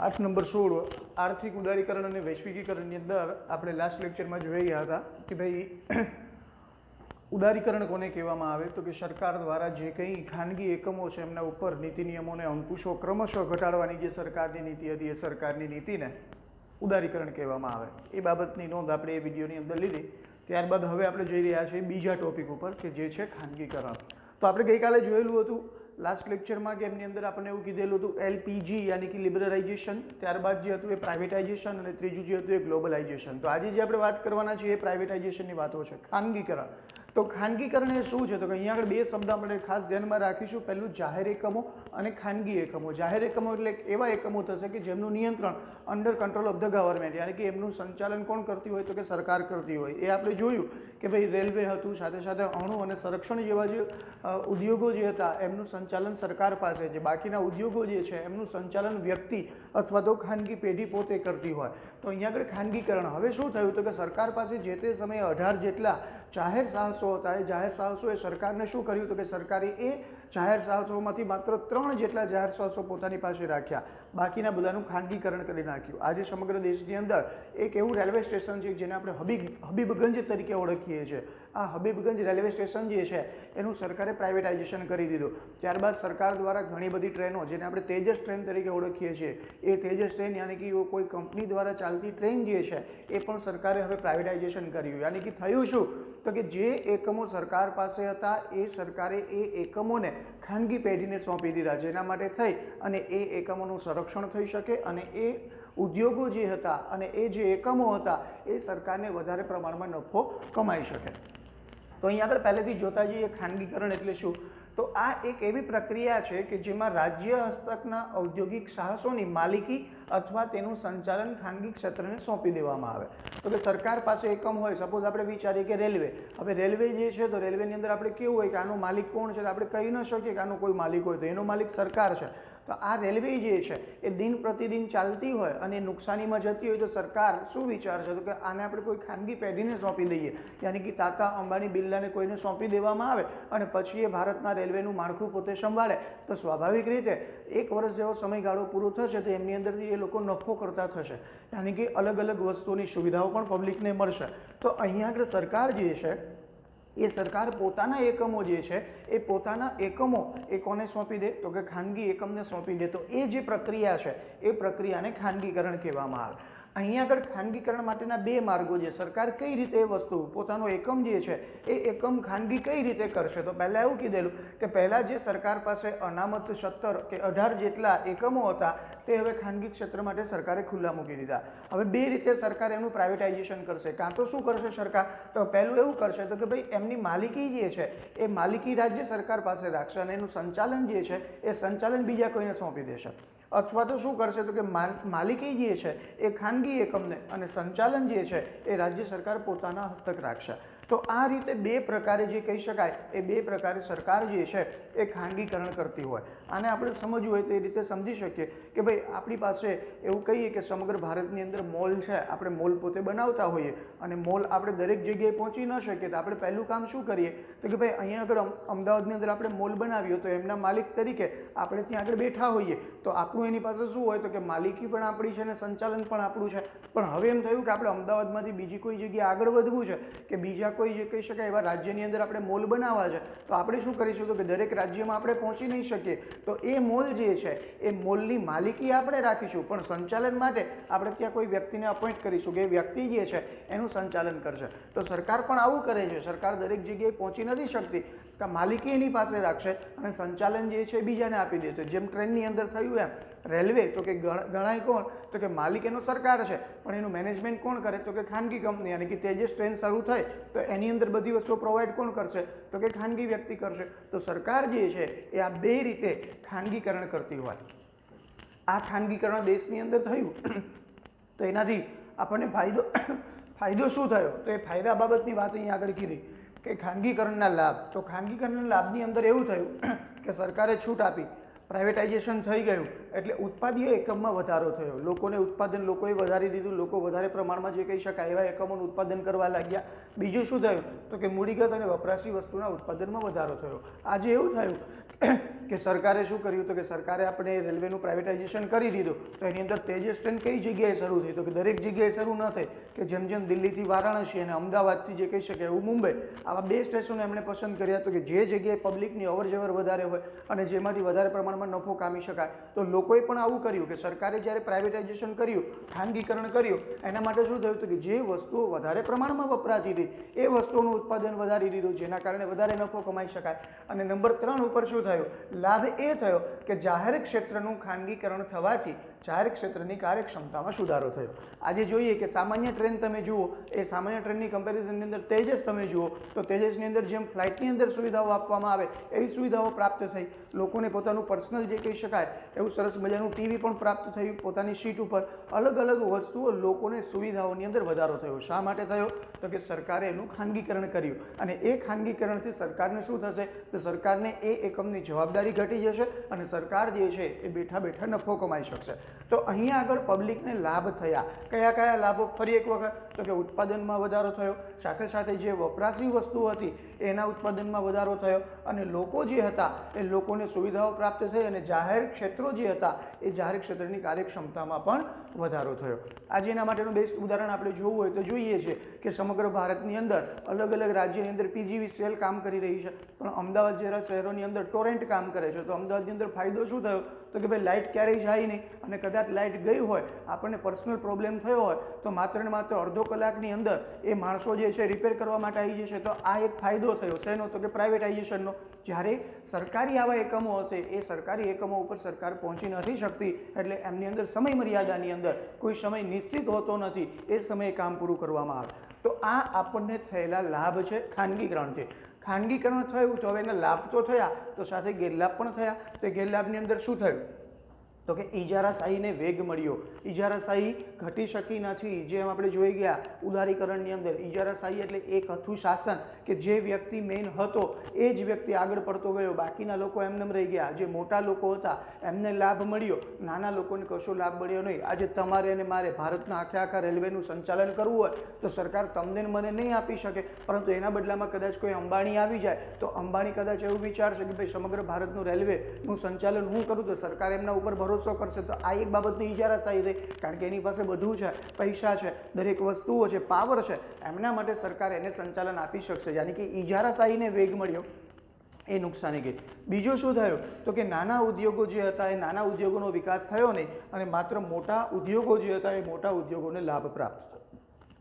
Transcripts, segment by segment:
8 number 16 આર્થિક ઉદારીકરણ અને વૈશ્વિકીકરણની અંદર આપણે લાસ્ટ લેક્ચરમાં જોઈ ગયા હતા કે ભાઈ ઉદારીકરણ કોને કહેવામાં આવે તો કે સરકાર દ્વારા જે કંઈ ખાનગી એકમો છે એમના ઉપર નીતિ નિયમોને અંકુશો ક્રમશઃ ઘટાડવાની જે સરકારની નીતિ હતી એ સરકારની નીતિને ઉદારીકરણ કહેવામાં આવે. એ બાબતની નોંધ આપણે એ વિડીયોની અંદર લીધી. ત્યારબાદ હવે આપણે જઈ રહ્યા છીએ બીજા ટોપિક ઉપર કે જે છે ખાનગીકરણ. તો આપણે ગઈકાલે જોયેલું હતું લાસ્ટ લેક્ચરમાં કે એમની અંદર આપણને એવું કીધેલું હતું એલપીજી યાની કે લિબરલાઇઝેશન, ત્યારબાદ જે હતું એ પ્રાઇવેટાઇઝેશન અને ત્રીજું જે હતું એ ગ્લોબલાઇઝેશન. તો આજે જે આપણે વાત કરવાના છીએ એ પ્રાઇવેટાઇઝેશનની વાતો છે, ખાનગીકરણ. તો ખાનગીકરણ એ શું છે તો કે અહીંયા આગળ બે શબ્દ આપણે ખાસ ધ્યાનમાં રાખીશું. પહેલું જાહેર એકમો અને ખાનગી એકમો. જાહેર એકમો એટલે એવા એકમો થશે કે જેમનું નિયંત્રણ under control of the government, યાની કે એમનું સંચાલન કોણ કરતી હોય તો કે સરકાર કરતી હોય. એ આપણે જોયું કે ભાઈ રેલવે હતું, સાથે સાથે અણુ અને સંરક્ષણ જેવા જે ઉદ્યોગો જે હતા એમનું સંચાલન સરકાર પાસે છે. બાકીના ઉદ્યોગો જે છે એમનું સંચાલન વ્યક્તિ અથવા તો ખાનગી પેઢી પોતે કરતી હોય. તો અહીંયા આગળ ખાનગીકરણ. હવે શું થયું તો કે સરકાર પાસે જે તે સમયે 18 જેટલા જાહેર સાહસો હતા. એ જાહેર સાહસોએ સરકારને શું કર્યું તો કે સરકારે એ જાહેર સાહસોમાંથી માત્ર 3 જેટલા જાહેર સાહસો પોતાની પાસે રાખ્યા, બાકીના બધાનું ખાનગીકરણ કરી નાખ્યું. આજે સમગ્ર દેશની અંદર એક એવું રેલવે સ્ટેશન છે જેને આપણે હબીબગંજ તરીકે ઓળખીએ છીએ. આ હબીબગંજ રેલવે સ્ટેશન જે છે એનું સરકારે પ્રાઇવેટાઇઝેશન કરી દીધું. ત્યારબાદ સરકાર દ્વારા ઘણી બધી ટ્રેનો જેને આપણે તેજસ ટ્રેન તરીકે ઓળખીએ છીએ, એ તેજસ ટ્રેન યાની કે કોઈ કંપની દ્વારા ચાલતી ટ્રેન જે છે એ પણ સરકારે હવે પ્રાઇવેટાઇઝેશન કર્યું. યાની કે થયું શું તો કે જે એકમો સરકાર પાસે હતા એ સરકારે એ એકમોને ખાનગી પેઢીને સોંપી દીધા, જેના માટે થઈ અને એ એકમોનું સંરક્ષણ થઈ શકે અને એ ઉદ્યોગો જે હતા અને એ જે એકમો હતા એ સરકારને વધારે પ્રમાણમાં નફો કમાઈ શકે. તો અહીંયા આગળ પહેલેથી જોતા જઈએ ખાનગીકરણ એટલે શું. તો આ એક એવી પ્રક્રિયા છે કે જેમાં રાજ્ય હસ્તકના ઔદ્યોગિક સાહસોની માલિકી અથવા તેનું સંચાલન ખાનગી ક્ષેત્રને સોંપી દેવામાં આવે. તો કે સરકાર પાસે એકમ હોય, સપોઝ આપણે વિચારીએ કે રેલવે. હવે રેલવે જે છે તો રેલવેની અંદર આપણે કેવું હોય કે આનો માલિક કોણ છે તો આપણે કહી ન શકીએ કે આનો કોઈ માલિક હોય, તો એનો માલિક સરકાર છે. તો આ રેલવે જે છે એ દિન પ્રતિદિન ચાલતી હોય અને નુકસાનીમાં જતી હોય તો સરકાર શું વિચારશે તો કે આને આપણે કોઈ ખાનગી પેઢીને સોંપી દઈએ, યાની કે ટાટા, અંબાણી, બિરલાને કોઈને સોંપી દેવામાં આવે અને પછી એ ભારતના રેલવેનું માળખું પોતે સંભાળે. તો સ્વાભાવિક રીતે 1 વર્ષ જેવો સમયગાળો પૂરો થશે તો એમની અંદરથી એ લોકો નફો કરતા થશે, યાની કે અલગ અલગ વસ્તુઓની સુવિધાઓ પણ પબ્લિકને મળશે. તો અહીંયા આગળ સરકાર જે છે એ સરકાર પોતાના એકમો જે છે એ પોતાના એકમો એ કોને સોંપી દે તો કે ખાનગી એકમને સોંપી દે. તો એ જે પ્રક્રિયા છે એ પ્રક્રિયાને ખાનગીકરણ કહેવામાં આવે. અહીંયા આગળ ખાનગીકરણ માટેના 2 માર્ગો છે. સરકાર કઈ રીતે એ વસ્તુ પોતાનો એકમ જે છે એ એકમ ખાનગી કઈ રીતે કરશે. તો પહેલાં એવું કીધેલું કે પહેલાં જે સરકાર પાસે અનામત 17 કે 18 જેટલા એકમો હતા તે હવે ખાનગી ક્ષેત્ર માટે સરકારે ખુલ્લા મૂકી દીધા. હવે 2 રીતે સરકાર એનું પ્રાઇવેટાઇઝેશન કરશે. કાં તો શું કરશે સરકાર તો પહેલું એવું કરશે તો કે ભાઈ એમની માલિકી જે છે એ માલિકી રાજ્ય સરકાર પાસે રાખશે અને એનું સંચાલન જે છે એ સંચાલન બીજા કોઈને સોંપી દેશે. અથવા તો શું કરશે તો કે માલિકી જે છે એ ખાનગી એકમને અને સંચાલન જે છે એ રાજ્ય સરકાર પોતાના હસ્તક રાખશે. તો આ રીતે 2 પ્રકારે જે કહી શકાય એ 2 પ્રકારે સરકાર જે છે એ ખાનગીકરણ કરતી હોય. આને આપણે સમજવું હોય તો એ રીતે સમજી શકીએ કે ભાઈ આપણી પાસે એવું કહીએ કે સમગ્ર ભારતની અંદર મોલ છે, આપણે મોલ પોતે બનાવતા હોઈએ અને મોલ આપણે દરેક જગ્યાએ પહોંચી ન શકીએ તો આપણે પહેલું કામ શું કરીએ તો કે ભાઈ અહીંયા આગળ અમદાવાદની અંદર આપણે મોલ બનાવ્યો તો એમના માલિક તરીકે આપણે ત્યાં આગળ બેઠા હોઈએ તો આપણું એની પાસે શું હોય તો કે માલિકી પણ આપણી છે અને સંચાલન પણ આપણું છે. પણ હવે એમ થયું કે આપણે અમદાવાદમાંથી બીજી કોઈ જગ્યાએ આગળ વધવું છે કે બીજા કોઈ જે કહી શકાય એવા રાજ્યની અંદર આપણે મોલ બનાવવા છે તો આપણે શું કરીશું તો કે દરેક રાજ્યમાં આપણે પહોંચી નહીં શકીએ તો એ મોલ જે છે એ મોલની માલિકી આપણે રાખીશું પણ સંચાલન માટે આપણે ત્યાં કોઈ વ્યક્તિને અપોઇન્ટ કરીશું કે એ વ્યક્તિ જે છે એનું સંચાલન કરશે. તો સરકાર પણ આવું કરે છે. સરકાર દરેક જગ્યાએ પહોંચી નથી શકતી કે માલિકી એની પાસે રાખશે અને સંચાલન જે છે એ બીજાને આપી દેશે. જેમ ટ્રેનની અંદર થયું એમ રેલવે તો કે ગણાય કોણ તો કે માલિક એનો સરકાર છે પણ એનું મેનેજમેન્ટ કોણ કરે તો કે ખાનગી કંપની, યાની કે તેજસ ટ્રેન શરૂ થાય તો એની અંદર બધી વસ્તુઓ પ્રોવાઈડ કોણ કરશે તો કે ખાનગી વ્યક્તિ કરશે. તો સરકાર જે છે એ આ 2 રીતે ખાનગીકરણ કરતી હોય. આ ખાનગીકરણ દેશની અંદર થયું તો એનાથી આપણને ફાયદો શું થયો તો એ ફાયદા બાબતની વાત અહીંયા આગળ કીધી કે ખાનગીકરણના લાભ. તો ખાનગીકરણના લાભની અંદર એવું થયું કે સરકારે છૂટ આપી, પ્રાઇવેટાઇઝેશન થઈ ગયું એટલે ઉત્પાદીય એકમમાં વધારો થયો. લોકોને ઉત્પાદન લોકોએ વધારી દીધું, લોકો વધારે પ્રમાણમાં જે કહી શકાય એવા એકમોનું ઉત્પાદન કરવા લાગ્યા. બીજું શું થયું તો કે મૂડીગત અને વપરાશી વસ્તુના ઉત્પાદનમાં વધારો થયો. આજે એવું થયું કે સરકારે શું કર્યું તો કે સરકારે આપણે રેલવેનું પ્રાઇવેટાઇઝેશન કરી દીધું, તો એની અંદર તેજસ ટ્રેન કઈ જગ્યાએ શરૂ થઈ? તો કે દરેક જગ્યાએ શરૂ ન થઈ, કે જેમ જેમ દિલ્હીથી વારાણસી અને અમદાવાદથી જે કહી શકાય એવું મુંબઈ, આવા 2 સ્ટેશનો એમણે પસંદ કર્યા. તો કે જે જગ્યાએ પબ્લિકની અવરજવર વધારે હોય અને જેમાંથી વધારે પ્રમાણમાં નફો કામી શકાય, તો લોકોએ પણ આવું કર્યું કે સરકારે જ્યારે પ્રાઇવેટાઇઝેશન કર્યું, ખાનગીકરણ કર્યું, એના માટે શું થયું તો કે જે વસ્તુઓ વધારે પ્રમાણમાં વપરાતી હતી એ વસ્તુઓનું ઉત્પાદન વધારી દીધું, જેના કારણે વધારે નફો કમાઈ શકાય. અને નંબર 3 ઉપર શું થયું? લાભ એ થયો કે જાહેર ક્ષેત્રનું ખાનગીકરણ થવાથી જાહેર ક્ષેત્રની કાર્યક્ષમતામાં સુધારો થયો. આજે જોઈએ કે સામાન્ય ટ્રેન તમે જુઓ, એ સામાન્ય ટ્રેનની કમ્પેરિઝનની અંદર તેજસ તમે જુઓ તો તેજસની અંદર જેમ ફ્લાઇટની અંદર સુવિધાઓ આપવામાં આવે એવી સુવિધાઓ પ્રાપ્ત થઈ. લોકોને પોતાનું પર્સનલ જે કહી શકાય એવું સરસ મજાનું ટીવી પણ પ્રાપ્ત થયું પોતાની સીટ ઉપર. અલગ અલગ વસ્તુઓ લોકોને સુવિધાઓની અંદર વધારો થયો. શા માટે થયો? તો કે સરકારે એનું ખાનગીકરણ કર્યું, અને એ ખાનગીકરણથી સરકારને શું થશે તો સરકારને એ એકમની જવાબદારી ઘટી જશે અને સરકાર જે છે એ બેઠા બેઠા નફો કમાઈ શકશે. તો અહીંયા આગળ પબ્લિકને લાભ થયા. કયા કયા લાભો? ફરી એક વખત તો કે ઉત્પાદનમાં વધારો થયો, સાથે સાથે જે વપરાશી વસ્તુ હતી એના ઉત્પાદનમાં વધારો થયો, અને લોકો જે હતા એ લોકોને સુવિધાઓ પ્રાપ્ત થઈ, અને જાહેર ક્ષેત્રો જે હતા એ જાહેર ક્ષેત્રની કાર્યક્ષમતામાં પણ વધારો થયો. આજે એના માટેનું બેસ્ટ ઉદાહરણ આપણે જોવું હોય તો જોઈએ છે કે સમગ્ર ભારતની અંદર અલગ અલગ રાજ્યની અંદર PGVCL કામ કરી રહી છે, પણ અમદાવાદ જેવા શહેરોની અંદર ટોરેન્ટ કામ કરે છે. તો અમદાવાદની અંદર ફાયદો શું થયો તો કે ભાઈ લાઇટ ક્યારેય જાય નહીં, અને કદાચ લાઇટ ગઈ હોય, આપણને પર્સનલ પ્રોબ્લેમ થયો હોય તો માત્ર ને માત્ર અડધો કલાકની અંદર એ માણસો જે છે રિપેર કરવા માટે આવી જશે. તો આ એક ફાયદો થયો. શેનો? તો કે પ્રાઇવેટાઇઝેશનનો. જ્યારે સરકારી આવા એકમો હશે એ સરકારી એકમો ઉપર સરકાર પહોંચી નથી શકતી, એટલે એમની અંદર સમય મર્યાદાની અંદર કોઈ સમય નિશ્ચિત હોતો નથી, એ સમયે કામ પૂરું કરવામાં આવે. તો આ આપણને થયેલા લાભ છે ખાનગીકરણથી. ખાનગીકરણ થયું તો હવે એના લાભ તો થયા, તો સાથે ગેરલાભ પણ થયા. તો ગેરલાભની અંદર શું થયું તો કે ઇજારાશાહીને વેગ મળ્યો. ઇજારાશાહી ઘટી શકી નથી. જેમ આપણે જોઈ ગયા ઉદારીકરણની અંદર, ઇજારાશાહી એટલે એક હતું શાસન કે જે વ્યક્તિ મેઇન હતો એ જ વ્યક્તિ આગળ પડતો ગયો, બાકીના લોકો એમને રહી ગયા. જે મોટા લોકો હતા એમને લાભ મળ્યો, નાના લોકોને કશો લાભ મળ્યો નહીં. આજે તમારે અને મારે ભારતના આખા રેલવેનું સંચાલન કરવું હોય તો સરકાર તમને મને નહીં આપી શકે, પરંતુ એના બદલામાં કદાચ કોઈ અંબાણી આવી જાય તો અંબાણી કદાચ એવું વિચારશે કે ભાઈ સમગ્ર ભારતનું રેલવેનું સંચાલન હું કરું, તો સરકાર એમના ઉપર ભરોસો કરશે. તો આ એક બાબતની ઇજારાશાહી થઈ, કારણ કે એની પાસે બધું છે, પૈસા છે, દરેક વસ્તુઓ છે, પાવર છે, એમના માટે સરકાર એને સંચાલન આપી શકશે. યાની કે ઇજારાશાહીને વેગ મળ્યો, એ નુકસાની ગઈ. બીજું શું થયું તો કે નાના ઉદ્યોગો જે હતા એ નાના ઉદ્યોગોનો વિકાસ થયો નહીં, અને માત્ર મોટા ઉદ્યોગો જે હતા એ મોટા ઉદ્યોગોને લાભ પ્રાપ્ત થયો.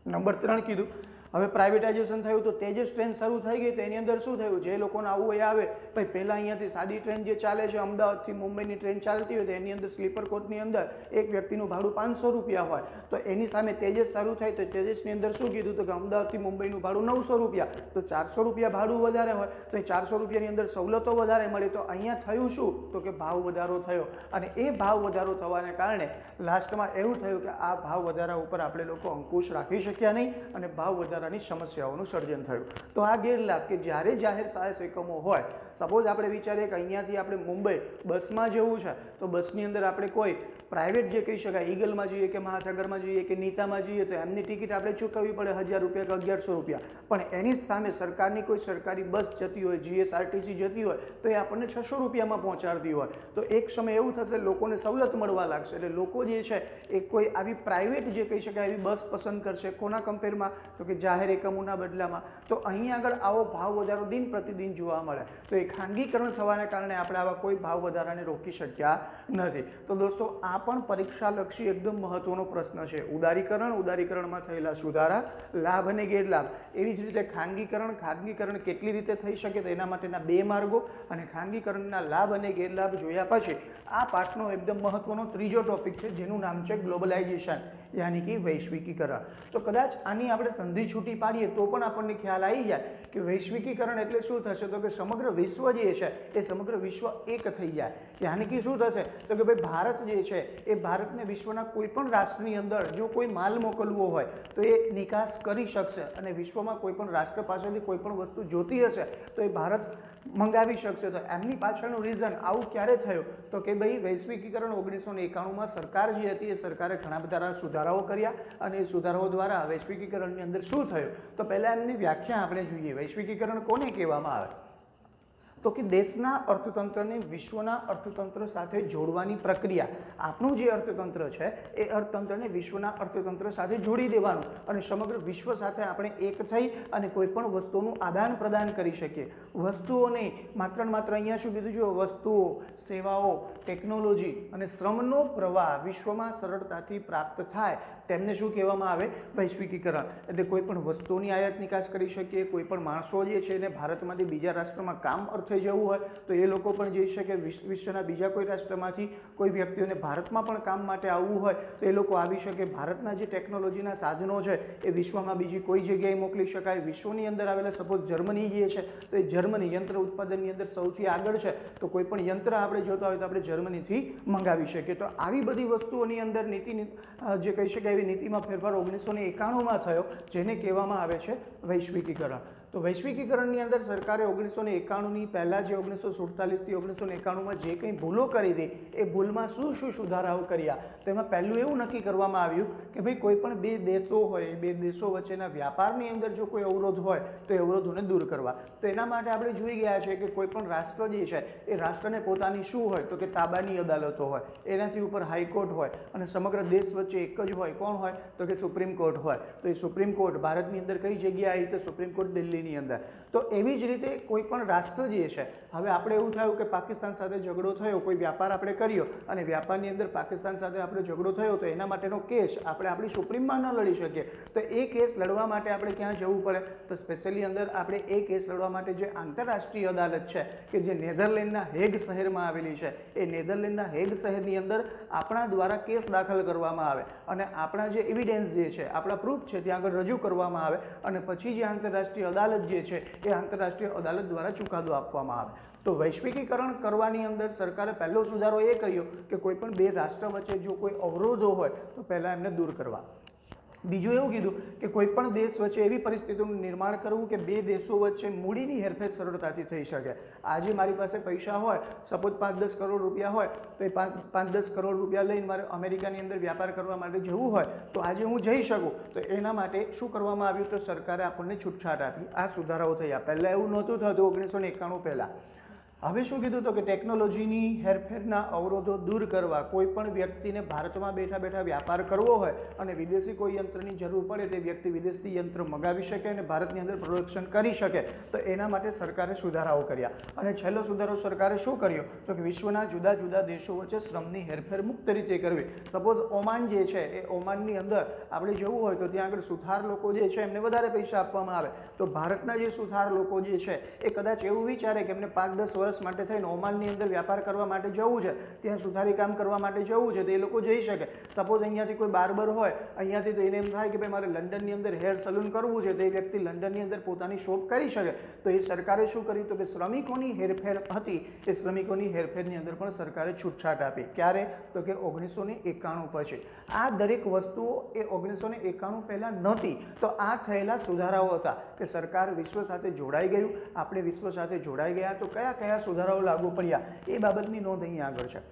નંબર 3 કીધું. હવે પ્રાઇવેટાઇઝેશન થયું તો તેજસ ટ્રેન શરૂ થઈ ગઈ. તો એની અંદર શું થયું? જે લોકોને આવું હોય આવે, ભાઈ પહેલાં અહીંયાથી સાદી ટ્રેન જે ચાલે છે અમદાવાદથી મુંબઈની ટ્રેન ચાલતી હોય તો એની અંદર સ્લીપર કોચની અંદર એક વ્યક્તિનું ભાડું 500 રૂપિયા હોય, તો એની સામે તેજસ શરૂ થાય તો તેજસની અંદર શું કીધું તો કે અમદાવાદથી મુંબઈનું ભાડું 900 રૂપિયા, તો 400 રૂપિયા ભાડું વધારે હોય, તો એ 400 રૂપિયાની અંદર સવલતો વધારે મળે. તો અહીંયા થયું શું તો કે ભાવ વધારો થયો, અને એ ભાવ વધારો થવાને કારણે લાસ્ટમાં એવું થયું કે આ ભાવ વધારા ઉપર આપણે લોકો અંકુશ રાખી શક્યા નહીં, અને ભાવ વધારા સમસ્યાઓનું સર્જન થયું. તો આ ગેરલાભ કે જ્યારે જાહેર સહાયક એકમો હોય, સપોઝ આપણે વિચારીએ કે અહીંયાથી આપણે મુંબઈ બસમાં જવું છે, તો બસની અંદર આપણે કોઈ પ્રાઇવેટ જે કહી શકાય ઈગલમાં જઈએ કે મહાસાગરમાં જઈએ કે નીતામાં જઈએ તો એમની ટિકિટ આપણે ચૂકવવી પડે 1000 રૂપિયા કે 1100 રૂપિયા. પણ એની જ સામે સરકારની કોઈ સરકારી બસ જતી હોય, GSRTC જતી હોય તો એ આપણને 600 રૂપિયામાં પહોંચાડતી હોય. તો એક સમય એવું થશે લોકોને સવલત મળવા લાગશે, એટલે લોકો જે છે એ કોઈ આવી પ્રાઇવેટ જે કહી શકાય એવી બસ પસંદ કરશે. કોના કમ્પેરમાં તો કે જાહેર એકમોના બદલામાં. તો અહીં આગળ આવો ભાવ વધારો દિન પ્રતિદિન જોવા મળે. તો એ ખાનગીકરણ થવાના કારણે આપણે આવા કોઈ ભાવ વધારાને રોકી શક્યા નથી. તો દોસ્તો આ પણ પરીક્ષાલક્ષી એકદમ મહત્વનો પ્રશ્ન છે. ઉદારીકરણમાં થયેલા સુધારા, લાભ અને ગેરલાભ. એવી જ રીતે ખાનગીકરણ કેટલી રીતે થઈ શકે તો એના માટેના 2 માર્ગો, અને ખાનગીકરણના લાભ અને ગેરલાભ જોયા પછી આ પાઠનો એકદમ મહત્વનો ત્રીજો ટોપિક છે જેનું નામ છે ગ્લોબલાઇઝેશન, યાની કે વૈશ્વિકીકરણ. તો કદાચ આની આપણે સંધિ છૂટી પાડીએ તો પણ આપણને ખ્યાલ આવી જાય કે વૈશ્વિકીકરણ એટલે શું થશે તો કે સમગ્ર વિશ્વ જે છે એ સમગ્ર વિશ્વ એક થઈ જાય. યાની કે શું થશે તો કે ભાઈ ભારત જે છે એ ભારતને વિશ્વના કોઈ પણ રાષ્ટ્રની અંદર જો કોઈ માલ મોકલવો હોય તો એ નિકાસ કરી શકશે, અને વિશ્વમાં કોઈ પણ રાષ્ટ્ર પાસેથી કોઈ પણ વસ્તુ જોતી હશે તો એ ભારત મંગાવી શકશે. તો એમની પાછળનું રીઝન આવું ક્યારે થયું તો કે ભાઈ વૈશ્વિકીકરણ 1991માં સરકાર જે હતી એ સરકારે ઘણા બધા સુધારાઓ કર્યા, અને એ સુધારાઓ દ્વારા વૈશ્વિકીકરણની અંદર શું થયું તો પહેલાં એમની વ્યાખ્યા આપણે જોઈએ. વૈશ્વિકીકરણ કોને કહેવામાં આવે? તો કે દેશના અર્થતંત્રને વિશ્વના અર્થતંત્ર સાથે જોડવાની પ્રક્રિયા. આપણું જે અર્થતંત્ર છે એ અર્થતંત્રને વિશ્વના અર્થતંત્ર સાથે જોડી દેવાનું અને સમગ્ર વિશ્વ સાથે આપણે એક થઈ અને કોઈ પણ વસ્તુનું આદાન પ્રદાન કરી શકીએ. વસ્તુઓ નહીં, માત્ર ને માત્ર અહીંયા શું કીધું છે, વસ્તુઓ, સેવાઓ, ટેકનોલોજી અને શ્રમનો પ્રવાહ વિશ્વમાં સરળતાથી પ્રાપ્ત થાય તેમને શું કહેવામાં આવે, વૈશ્વિકીકરણ. એટલે કોઈ પણ વસ્તુઓની આયાત નિકાસ કરી શકીએ, કોઈ પણ માણસો જે છે એને ભારતમાંથી બીજા રાષ્ટ્રમાં કામ અર્થે જવું હોય તો એ લોકો પણ જઈ શકે. વિશ્વના બીજા કોઈ રાષ્ટ્રમાંથી કોઈ વ્યક્તિઓને ભારતમાં પણ કામ માટે આવવું હોય તો એ લોકો આવી શકે. ભારતના જે ટેકનોલોજીના સાધનો છે એ વિશ્વમાં બીજી કોઈ જગ્યાએ મોકલી શકાય. વિશ્વની અંદર આવેલા સપોઝ જર્મની જે છે તો એ જર્મની યંત્ર ઉત્પાદનની અંદર સૌથી આગળ છે, તો કોઈ પણ યંત્ર આપણે જોતા હોય તો આપણે જર્મનીથી મંગાવી શકીએ. તો આવી બધી વસ્તુઓની અંદર નીતિની જે કહી શકાય એવી નીતિમાં ફેરફાર 1991માં થયો, જેને કહેવામાં આવે છે વૈશ્વિકીકરણ. તો વૈશ્વિકીકરણની અંદર સરકારે 1991ની પહેલાં જે 1947થી 1991માં જે કંઈ ભૂલો કરી હતી એ ભૂલમાં શું શું સુધારાઓ કર્યા, તેમાં પહેલું એવું નક્કી કરવામાં આવ્યું કે ભાઈ કોઈ પણ બે દેશો હોય, એ બે દેશો વચ્ચેના વ્યાપારની અંદર જો કોઈ અવરોધ હોય તો એ અવરોધોને દૂર કરવા. તો એના માટે આપણે જોઈ ગયા છે કે કોઈ પણ રાષ્ટ્ર જે છે એ રાષ્ટ્રને પોતાની શું હોય તો કે તાબાની અદાલતો હોય, એનાથી ઉપર હાઈકોર્ટ હોય અને સમગ્ર દેશ વચ્ચે એક જ હોય. કોણ હોય તો કે સુપ્રીમ કોર્ટ હોય. તો એ સુપ્રીમ કોર્ટ ભારતની અંદર કઈ જગ્યાએ આવી તો સુપ્રીમ કોર્ટ દિલ્હીની અંદર. તો એવી જ રીતે કોઈ પણ રાષ્ટ્ર જે છે, હવે આપણે એવું થયું કે પાકિસ્તાન સાથે ઝઘડો થયો, કોઈ વ્યાપાર આપણે કર્યો અને વ્યાપારની અંદર પાકિસ્તાન સાથે આપણે ઝઘડો થયો તો એના માટેનો કેસ આપણે આપણી સુપ્રીમમાં ન લડી શકીએ. તો એ કેસ લડવા માટે આપણે ક્યાં જવું પડે તો સ્પેશિયલી અંદર આપણે એ કેસ લડવા માટે જે આંતરરાષ્ટ્રીય અદાલત છે કે જે નેધરલેન્ડના હેગ શહેરમાં આવેલી છે, એ નેધરલેન્ડના હેગ શહેરની અંદર આપણા દ્વારા કેસ દાખલ કરવામાં આવે અને આપણા જે એવિડન્સ જે છે, આપણા પ્રૂફ છે ત્યાં આગળ રજૂ કરવામાં આવે અને પછી જે આંતરરાષ્ટ્રીય અદાલત જે છે એ આંતરરાષ્ટ્રીય અદાલત દ્વારા ચુકાદો આપવામાં આવે. તો વૈશ્વિકીકરણ કરવાની અંદર સરકારે પહેલો સુધારો એ કર્યો કે કોઈ પણ બે રાષ્ટ્ર વચ્ચે જો કોઈ અવરોધો હોય તો પહેલાં એમને દૂર કરવા. બીજું એવું કીધું કે કોઈ પણ દેશ વચ્ચે એવી પરિસ્થિતિનું નિર્માણ કરવું કે બે દેશો વચ્ચે મૂડીની હેરફેર સરળતાથી થઈ શકે. આજે મારી પાસે પૈસા હોય, સપોઝ 5-10 કરોડ રૂપિયા હોય તો એ 5-10 કરોડ રૂપિયા લઈને મારે અમેરિકાની અંદર વ્યાપાર કરવા માટે જવું હોય તો આજે હું જઈ શકું. તો એના માટે શું કરવામાં આવ્યું તો સરકારે આપણને છૂટછાટ આપી. આ સુધારાઓ થયા. પહેલાં એવું નહોતું થતું 1991 પહેલાં. હવે શું કીધું તો કે ટેકનોલોજીની હેરફેરના અવરોધો દૂર કરવા. કોઈ પણ વ્યક્તિને ભારતમાં બેઠા બેઠા વ્યાપાર કરવો હોય અને વિદેશી કોઈ યંત્રની જરૂર પડે તે વ્યક્તિ વિદેશથી યંત્ર મંગાવી શકે અને ભારતની અંદર પ્રોડક્શન કરી શકે. તો એના માટે સરકારે સુધારાઓ કર્યા. અને છેલ્લો સુધારો સરકારે શું કર્યો તો કે વિશ્વના જુદા જુદા દેશો વચ્ચે શ્રમની હેરફેર મુક્ત રીતે કરવી. સપોઝ ઓમાન જે છે એ ઓમાનની અંદર આપણે જવું હોય તો ત્યાં આગળ સુથાર લોકો જે છે એમને વધારે પૈસા આપવામાં આવે. તો ભારતના જે સુથાર લોકો જે છે એ કદાચ એવું વિચારે કે એમને 5-10 વર્ષ માટે થઈને ઓમાનની અંદર વ્યાપાર કરવા માટે જવું છે, ત્યાં સુથારી કામ કરવા માટે જવું છે તો એ લોકો જઈ શકે. સપોઝ અહીંયાથી કોઈ બાર્બર હોય, અહીંયાથી તો એને એમ થાય કે ભાઈ મારે લંડનની અંદર હેર સલૂન કરવું છે તો એ વ્યક્તિ લંડનની અંદર પોતાની શોપ કરી શકે. તો એ સરકારે શું કર્યું તો કે શ્રમિકોની હેરફેર હતી એ શ્રમિકોની હેરફેરની અંદર પણ સરકારે છૂટછાટ આપી. ક્યારે તો કે 1991 પછી. આ દરેક વસ્તુઓ એ 1991 પહેલાં નહોતી. તો આ થયેલા સુધારાઓ હતા કે સરકાર વિશ્વ સાથે જોડાઈ ગયું, આપણે વિશ્વ સાથે જોડાઈ ગયા. તો કયા કયા સુધારાઓ લાગુ પડ્યા એ બાબતની નોંધ અહીંયા આગળ છે.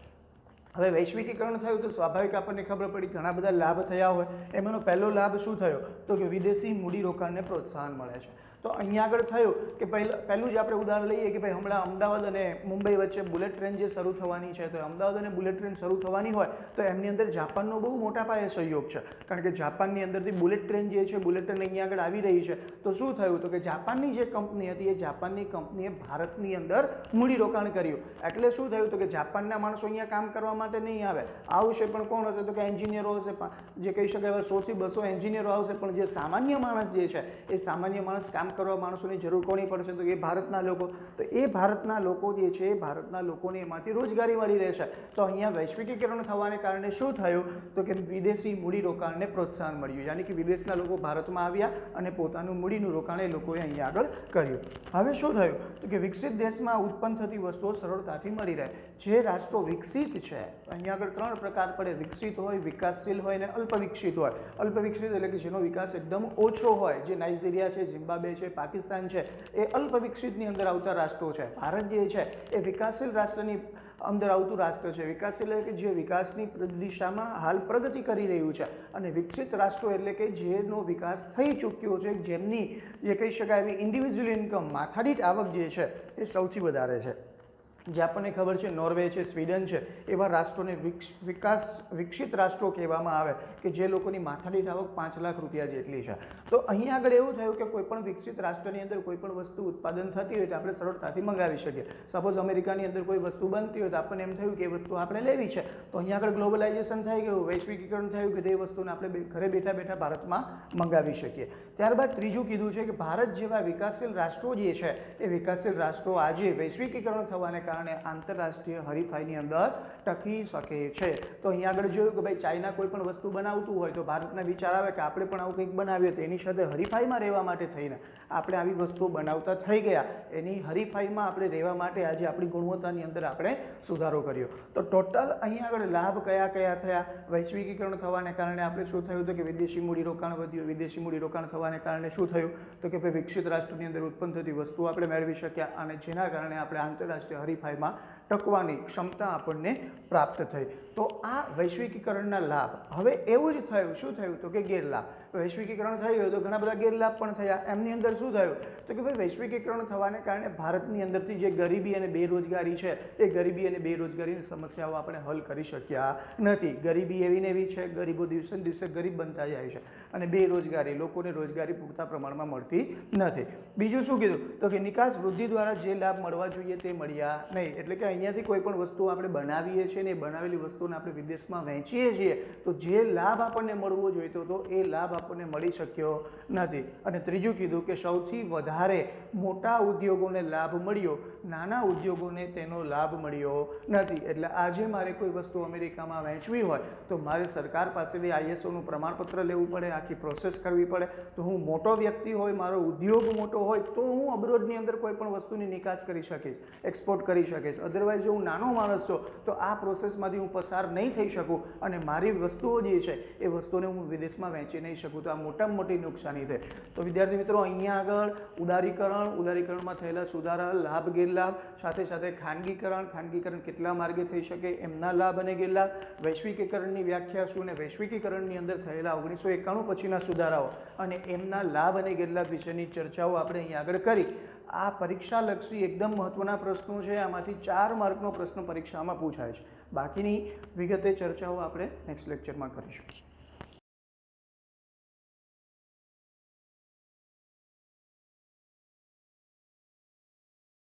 હવે વૈશ્વિકીકરણ થયું તો સ્વાભાવિક આપણને ખબર પડી ઘણા બધા લાભ થયા હોય. એમાંનો પહેલો લાભ શું થયો તો કે વિદેશી મૂડીરોકાણને પ્રોત્સાહન મળે છે. તો અહીંયા આગળ થયું કે પહેલું જ આપણે ઉદાહરણ લઈએ કે ભાઈ હમણાં અમદાવાદ અને મુંબઈ વચ્ચે બુલેટ ટ્રેન જે શરૂ થવાની છે, તો અમદાવાદ અને બુલેટ ટ્રેન શરૂ થવાની હોય તો એમની અંદર જાપાનનો બહુ મોટા પાયે સહયોગ છે. કારણ કે જાપાનની અંદરથી બુલેટ ટ્રેન જે છે, બુલેટ ટ્રેન અહીંયા આગળ આવી રહી છે. તો શું થયું તો કે જાપાનની જે કંપની હતી એ જાપાનની કંપનીએ ભારતની અંદર મૂડીરોકાણ કર્યું. એટલે શું થયું તો કે જાપાનના માણસો અહીંયા કામ કરવા માટે નહીં આવે, આવશે પણ કોણ હશે તો કે એન્જિનિયરો હશે. જે કહી શકાય 100-200 એન્જિનિયરો આવશે, પણ જે સામાન્ય માણસ જે છે એ સામાન્ય માણસ કામ કરવા માણસોની જરૂર કોની પડશે તો એ ભારતના લોકો. તો એ ભારતના લોકો જે છે એ ભારતના લોકોને એમાંથી રોજગારી મળી રહેશે. તો અહીંયા વૈશ્વિકીકરણ થવાને કારણે શું થયું તો કે વિદેશી મૂડીરોકાણને પ્રોત્સાહન મળ્યું. યાની કે વિદેશના લોકો ભારતમાં આવ્યા અને પોતાનું મૂડીનું રોકાણ એ લોકોએ અહીંયા આગળ કર્યું. હવે શું થયું તો કે વિકસિત દેશમાં ઉત્પન્ન થતી વસ્તુઓ સરળતાથી મળી રહે. જે રાષ્ટ્રો વિકસિત છે અહીંયા આગળ 3 પ્રકાર પડે: વિકસિત હોય, વિકાસશીલ હોય અને અલ્પ વિકસિત હોય. અલ્પ વિકસિત એટલે કે જેનો વિકાસ એકદમ ઓછો હોય, જે નાઇજીરિયા છે, ઝિમ્બાબ્વે છે, પાકિસ્તાન છે, એ અલ્પ વિકસિતની અંદર આવતા રાષ્ટ્રો છે. ભારત જે છે એ વિકાસશીલ રાષ્ટ્રની અંદર આવતું રાષ્ટ્ર છે. વિકાસશીલ એટલે કે જે વિકાસની દિશામાં હાલ પ્રગતિ કરી રહ્યું છે, અને વિકસિત રાષ્ટ્રો એટલે કે જેનો વિકાસ થઈ ચૂક્યો છે, જેમની જે કહી શકાય એવી ઇન્ડિવિજ્યુઅલ ઇન્કમ માથાદીઠ આવક જે છે એ સૌથી વધારે છે. જે આપણને ખબર છે નોર્વે છે, સ્વીડન છે, એવા રાષ્ટ્રોને વિકસિત રાષ્ટ્રો કહેવામાં આવે કે જે લોકોની માથાદીઠ આવક 5 લાખ રૂપિયા જેટલી છે. તો અહીંયા આગળ એવું થયું કે કોઈ પણ વિકસિત રાષ્ટ્રની અંદર કોઈ પણ વસ્તુ ઉત્પાદન થતી હોય તો આપણે સરળતાથી મંગાવી શકીએ. સપોઝ અમેરિકાની અંદર કોઈ વસ્તુ બનતી હોય તો આપણને એમ થયું કે એ વસ્તુ આપણે લેવી છે, તો અહીંયા આગળ ગ્લોબલાઇઝેશન થઈ ગયું, વૈશ્વિકીકરણ થયું કે તે વસ્તુને આપણે ઘરે બેઠા બેઠા ભારતમાં મંગાવી શકીએ. ત્યારબાદ ત્રીજું કીધું છે કે ભારત જેવા વિકાસશીલ રાષ્ટ્રો જે છે એ વિકાસશીલ રાષ્ટ્રો આજે વૈશ્વિકીકરણ થવાને કારણે આંતરરાષ્ટ્રીય હરીફાઈની અંદર ટકી શકે છે. તો અહીંયા આગળ જોયું કે ભાઈ ચાઇના કોઈ પણ વસ્તુ બનાવતું હોય તો ભારતના વિચાર આવે કે આપણે પણ આવું કંઈક બનાવીએ, તો એની સાથે હરીફાઈમાં રહેવા માટે થઈને આપણે આવી વસ્તુઓ બનાવતા થઈ ગયા. એની હરીફાઈમાં આપણે રહેવા માટે આજે આપણી ગુણવત્તાની અંદર આપણે સુધારો કર્યો. તો ટોટલ અહીંયા આગળ લાભ કયા કયા થયા? વૈશ્વિકીકરણ થવાને કારણે આપણે શું થયું તો કે વિદેશી મૂડીરોકાણ વધ્યું. વિદેશી મૂડીરોકાણ થવાને કારણે શું થયું તો કે ભાઈ વિકસિત રાષ્ટ્રની અંદર ઉત્પન્ન થતી વસ્તુઓ આપણે મેળવી શક્યા, અને જેના કારણે આપણે આંતરરાષ્ટ્રીય હરીફાઈમાં ટકવાની ક્ષમતા આપણને પ્રાપ્ત થઈ. તો આ વૈશ્વિકીકરણના લાભ. હવે એવું જ થયું, શું થયું તો કે ગેરલાભ. વૈશ્વિકીકરણ થયું તો ઘણા બધા ગેરલાભ પણ થયા. એમની અંદર શું થયું તો કે ભાઈ વૈશ્વિકીકરણ થવાને કારણે ભારતની અંદરથી જે ગરીબી અને બેરોજગારી છે એ ગરીબી અને બેરોજગારીની સમસ્યાઓ આપણે હલ કરી શક્યા નથી. ગરીબી એવી ને એવી છે, ગરીબો દિવસે ને દિવસે ગરીબ બનતા જાય છે, અને બેરોજગારી, લોકોને રોજગારી પૂરતા પ્રમાણમાં મળતી નથી. બીજું શું કીધું તો કે નિકાસ વૃદ્ધિ દ્વારા જે લાભ મળવા જોઈએ તે મળ્યા નહીં. એટલે કે અહીંયાથી કોઈ પણ વસ્તુ આપણે બનાવીએ છીએ ને એ બનાવેલી વસ્તુને આપણે વિદેશમાં વેચીએ છીએ તો જે લાભ આપણને મળવો જોઈતો હતો એ લાભ આપણને મળી શક્યો નથી. અને ત્રીજું કીધું કે સૌથી વધારે મોટા ઉદ્યોગોને લાભ મળ્યો, નાના ઉદ્યોગોને તેનો લાભ મળ્યો નથી. એટલે આજે મારે કોઈ વસ્તુ અમેરિકામાં વેચવી હોય તો મારે સરકાર પાસેથી ISOનું પ્રમાણપત્ર લેવું પડે, આખી પ્રોસેસ કરવી પડે. તો હું મોટો વ્યક્તિ હોય, મારો ઉદ્યોગ મોટો હોય તો હું અબ્રોડની અંદર કોઈ પણ વસ્તુની નિકાસ કરી શકીશ, એક્સપોર્ટ કરી શકીશ. અધરવાઇઝ જો હું નાનો માણસ છું તો આ પ્રોસેસમાંથી હું પસાર નહીં થઈ શકું, અને મારી વસ્તુઓ જે છે એ વસ્તુને હું વિદેશમાં વેચી નહીં શકું. તો આ મોટામાં મોટી નુકસાની થાય. તો વિદ્યાર્થી મિત્રો, અહીંયા આગળ ઉદારીકરણમાં થયેલા સુધારા, લાભ ગેરલાભ, સાથે સાથે ખાનગીકરણ કેટલા માર્ગે થઈ શકે એમના લાભ અને ગેરલાભ, વૈશ્વિકીકરણની વ્યાખ્યા શું, ને વૈશ્વિકીકરણની અંદર થયેલા 1991 પછીના સુધારાઓ અને એમના લાભ અને ગેરલાભ વિશેની ચર્ચાઓ આપણે અહીંયા આગળ કરી. આ પરીક્ષાલક્ષી એકદમ મહત્વના પ્રશ્નો છે. આમાંથી 4 માર્કનો પ્રશ્ન પરીક્ષામાં પૂછાય છે. બાકીની વિગતે ચર્ચાઓ આપણે નેક્સ્ટ લેક્ચરમાં કરીશું.